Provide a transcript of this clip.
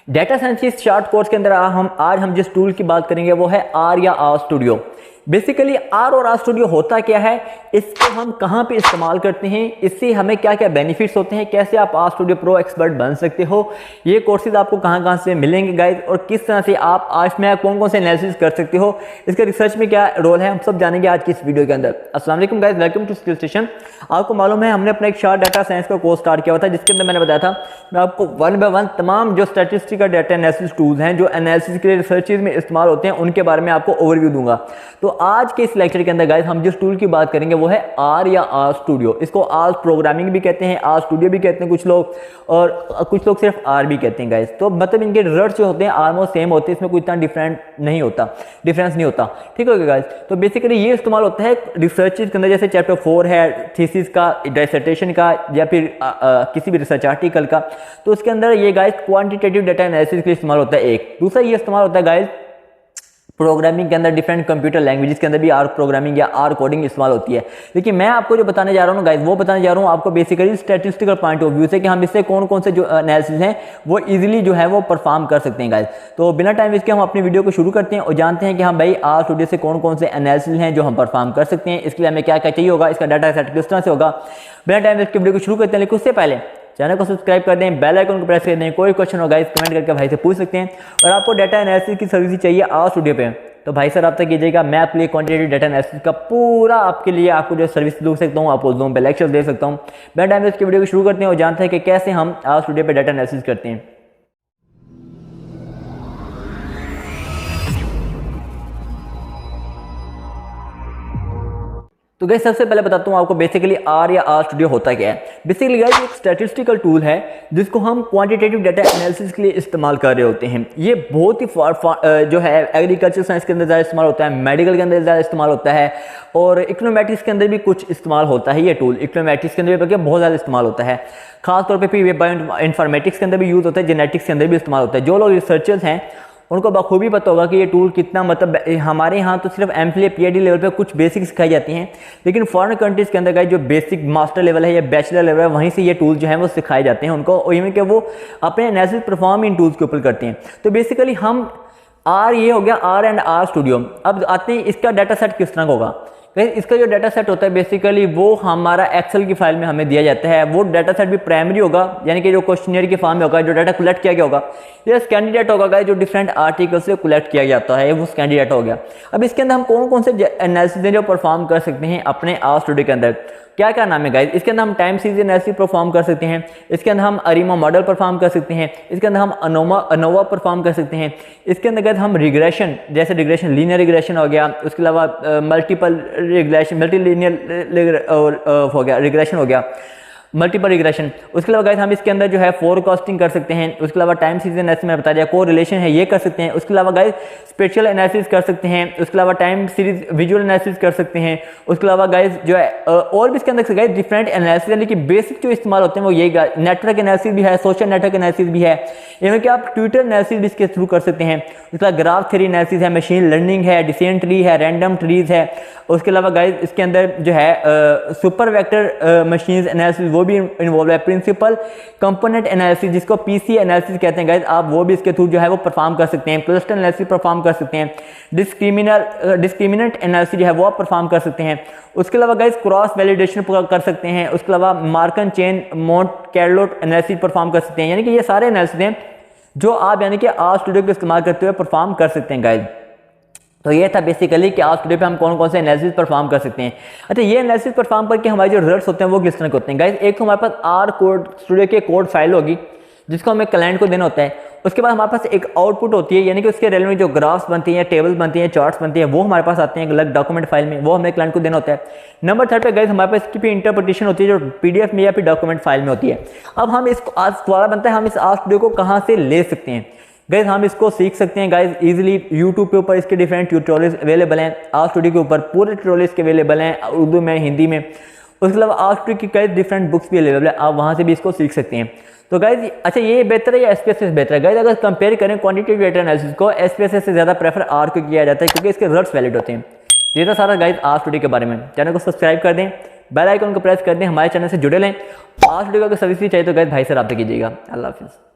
Data science की short course के अंदर आज हम जिस टूल की बात करेंगे वो है आर या आर स्टूडियो। बेसिकली आर और आर स्टूडियो होता क्या है, इसको हम कहाँ पे इस्तेमाल करते हैं, इससे हमें क्या क्या बेनिफिट्स होते हैं, कैसे आप आर स्टूडियो प्रो एक्सपर्ट बन सकते हो, ये कोर्सेज आपको कहाँ से मिलेंगे गाइज, और किस तरह से आप आज में कौन कौन से एनालिसिस कर सकते हो, इसके रिसर्च में क्या रोल है, हम सब जानेंगे आज की इस वीडियो के अंदर। अस्सलाम वालेकुम guys, welcome to skill station. आपको मालूम है हमने अपना एक शॉर्ट डाटा साइंस का कोर्स स्टार्ट किया हुआ था, जिसके अंदर मैंने बताया था मैं आपको वन बाय वन तमाम जो स्टैटिस्टिकल डाटा एनालिसिस टूल्स हैं जो एनालिसिस के लिए रिसर्चेज में इस्तेमाल होते हैं उनके बारे में आपको ओवरव्यू दूंगा। तो आज के इस लेक्चर के अंदर गाइस हम जिस टूल की बात करेंगे वो है आर या आर स्टूडियो। इसको आर प्रोग्रामिंग भी कहते हैं, आर स्टूडियो भी कहते हैं कुछ लोग, और कुछ लोग सिर्फ आर भी कहते हैं गाइस। तो मतलब इनके रिजल्ट्स जो होते हैं ऑलमोस्ट सेम होते हैं, इसमें कोई इतना डिफरेंस नहीं होता। ठीक है गाइस, तो बेसिकली ये इस्तेमाल होता है रिसर्चेज के अंदर, जैसे चैप्टर 4 है थीसिस का, डिसर्टेशन का, या फिर किसी भी रिसर्च आर्टिकल का, तो उसके अंदर ये गाइस क्वांटिटेटिव डाटा एनालिसिस के लिए इस्तेमाल होता है। एक दूसरा ये इस्तेमाल होता है गाइस प्रोग्रामिंग के अंदर, डिफरेंट कंप्यूटर लैंग्वेजेस के अंदर भी आर प्रोग्रामिंग या आर कोडिंग इस्तेमाल होती है। लेकिन मैं आपको जो बताने जा रहा हूँ गाइस, वो बताने जा रहा हूँ आपको basically statistical point of view से कि हम इससे कौन कौन से जो एनालिसिस हैं वो इजीली जो है वो परफॉर्म कर सकते हैं गाइस। तो बिना टाइम वेस्ट के हम अपनी वीडियो को शुरू करते हैं और जानते हैं कि हम भाई आर स्टूडियो से कौन कौन से एनालिसिस हैं जो हम परफॉर्म कर सकते हैं, इसके लिए हमें क्या क्या चाहिए होगा, इसका डाटा सेट किस तरह से होगा। बिना टाइम वेस्ट के वीडियो को शुरू करते हैं, लेकिन उससे पहले चैनल को सब्सक्राइब कर दें, बेल आइकन को प्रेस कर दें। कोई क्वेश्चन होगा इस कमेंट करके भाई से पूछ सकते हैं। और आपको डाटा एनालिसिस की सर्विस चाहिए आर स्टूडियो पे, तो भाई सर आप तक कीजिएगा। मैं आपके लिए क्वांटिटेटिव डाटा एनालिसिस का पूरा आपके लिए आपको जो सर्विस दे सकता हूँ, आपको जूम पे लेक्चर दे सकता हूँ। बिना टाइम वेस्ट की वीडियो को शुरू करते हैं और जानते हैं कि कैसे हम आर स्टूडियो पे डाटा एनालिसिस करते हैं। तो गाइस सबसे पहले बताता हूँ आपको बेसिकली आर या आर स्टूडियो होता क्या है। बेसिकली गाइस एक स्टैटिस्टिकल टूल है जिसको हम क्वांटिटेटिव डाटा एनालिसिस के लिए इस्तेमाल कर रहे होते हैं। ये बहुत ही जो है एग्रीकल्चर साइंस के अंदर ज़्यादा इस्तेमाल होता है, मेडिकल के अंदर ज़्यादा इस्तेमाल होता है, और इकोनॉमेटिक्स के अंदर भी कुछ इस्तेमाल होता है। ये टूल इकोनॉमेटिक्स के अंदर भी बहुत ज़्यादा इस्तेमाल होता है, खासतौर पर फिर बायो इन्फॉर्मेटिक्स के अंदर भी यूज़ होता है, जेनेटिक्स के अंदर भी इस्तेमाल होता है। जो लोग रिसर्चर्स हैं उनको बखूबी पता होगा कि ये टूल कितना, मतलब हमारे यहाँ तो सिर्फ एमफिल पीएचडी लेवल पे कुछ बेसिक सिखाई जाती हैं, लेकिन फॉरेन कंट्रीज़ के अंदर का जो बेसिक मास्टर लेवल है या बैचलर लेवल है वहीं से ये टूल जो है वो सिखाए जाते हैं उनको, और इवन कि वो अपने एनालिसिस परफॉर्म इन टूल्स के ऊपर करते हैं। तो बेसिकली हम आर, ये हो गया आर एंड आर स्टूडियो। अब आते हैं इसका डाटा सेट किस तरह का होगा। इसका जो डाटा सेट होता है बेसिकली वो हमारा एक्सेल की फाइल में हमें दिया जाता है। वो डाटा सेट भी प्राइमरी होगा, यानी कि जो क्वेश्चनर के फॉर्म में होगा, जो डाटा कलेक्ट किया गया होगा, या स्कैंडी डाटा होगा जो डिफरेंट आर्टिकल से कलेक्ट किया जाता है, वो स्कैंडी डाटा हो गया। अब इसके अंदर हम कौन कौन से एनालिसिस जो परफॉर्म कर सकते हैं अपने आर स्टूडियो के अंदर, क्या क्या नाम है गाइस। इसके अंदर हम टाइम सीरीज एनालिसिस परफॉर्म कर सकते हैं, इसके अंदर हम अरीमा मॉडल परफॉर्म कर सकते हैं, इसके अंदर हम अनोवा परफॉर्म कर सकते हैं, इसके अंदर गाइस हम रिग्रेशन, जैसे रिग्रेशन लीनियर रिग्रेशन हो गया, उसके अलावा मल्टीपल रिग्रेशन, मल्टी लीनियर हो गया, रिग्रेशन हो गया, मल्टीपल रिग्रेशन। उसके अलावा गाइस हम इसके अंदर जो है फोरकास्टिंग कर सकते हैं, उसके अलावा टाइम सीरीज एनालिसिस में बता दिया, को रिलेशन है ये कर सकते हैं। उसके अलावा गाइस स्पेशल एनालिसिस कर सकते हैं, उसके अलावा टाइम सीरीज विजुअल एनालिसिस कर सकते हैं। उसके अलावा गाइस जो है और भी इसके अंदर गाइस डिफरेंट एनालिसिस, यानी कि बेसिक जो इस्तेमाल होते हैं वो यही, नेटवर्क एनालिसिस भी है, सोशल नेटवर्क एनालिसिस भी है, इवन कि आप ट्विटर एनालिसिस भी इसके थ्रू कर सकते हैं। उसके बाद ग्राफ थ्योरी एनालिसिस है, मशीन लर्निंग है, डिसीजन ट्री है, रैंडम ट्रीज है। उसके अलावा गाइस इसके अंदर जो है सुपर वेक्टर मशीन एनालिसिस वो भी इन्वॉल्व है, प्रिंसिपल कंपोनेंट एनालिसिस जिसको पीसी एनालिसिस कहते हैं गाइस, आप वो भी इसके थ्रू जो है वो परफॉर्म कर सकते हैं। क्लस्टर एनालिसिस परफॉर्म कर सकते हैं, डिस्क्रिमिनेंट एनालिसिस जो है वो आप परफॉर्म कर सकते हैं। उसके अलावा गाइस क्रॉस वैलिडेशन कर सकते हैं। उसके अलावा मार्कन चेन मोंट कैरलोट एनालिसिस परफॉर्म कर सकते हैं। यानी कि ये सारे एनालिसिस हैं जो आप यानी कि आर स्टूडियो का इस्तेमाल करते हुए परफॉर्म कर सकते हैं गाइस। तो ये था बेसिकली कि आर स्टूडियो पे हम कौन कौन से एनालिसिस परफॉर्म कर सकते हैं। अच्छा, ये एनालिसिस परफॉर्म करके हमारे जो रिजल्ट्स होते हैं वो किस तरह के होते हैं गाइस। एक तो हमारे पास आर कोड स्टूडियो की कोड फाइल होगी जिसको हमें क्लाइंट को देना होता है। उसके बाद हमारे पास एक आउटपुट होती है, यानी कि उसके रेलेवेंट जो ग्राफ्स बनती हैं, टेबल्स बनती हैं, चार्ट्स बनती हैं, वो हमारे पास आते हैं एक अलग डॉक्यूमेंट फाइल में, वो हमें क्लाइंट को देना होता है। नंबर 3 पे गाइस हमारे पास इसकी भी इंटरप्रिटेशन होती है जो पीडीएफ में या फिर डॉक्यूमेंट फाइल में होती है। अब हम इसको आज सवाल बनता है हम इस आर स्टूडियो को कहाँ से ले सकते हैं गाइस। हम इसको सीख सकते हैं गाइस इजीली, यूट्यूब के ऊपर इसके डिफरेंट ट्यूटोरियल्स अवेलेबल हैं। आर स्टूडियो के ऊपर पूरे ट्यूटोरियल्स के अवेलेबल हैं, उर्दू में, हिंदी में। उसके अलावा आर स्टूडियो की कई डिफरेंट बुक्स भी अवेलेबल है, आप वहाँ से भी इसको सीख सकते हैं। तो गाइस अच्छा, ये बेहतर है या एसपीएसएस बेहतर है गाइस। अगर कंपेयर करें क्वांटिटेटिव डाटा एनालिसिस को, एसपीएसएस से ज़्यादा प्रेफर आर को किया जाता है क्योंकि इसके रिजल्ट्स वैलिड होते हैं। ये था सारा गाइस आर स्टूडियो के बारे में। चैनल को सब्सक्राइब कर दें, बेल आइकन को प्रेस कर दें, हमारे चैनल से जुड़े रहें। आर स्टूडियो का सर्विस चाहिए तो गाइस भाई से रब्ता कीजिएगा। अल्लाह हाफिज़।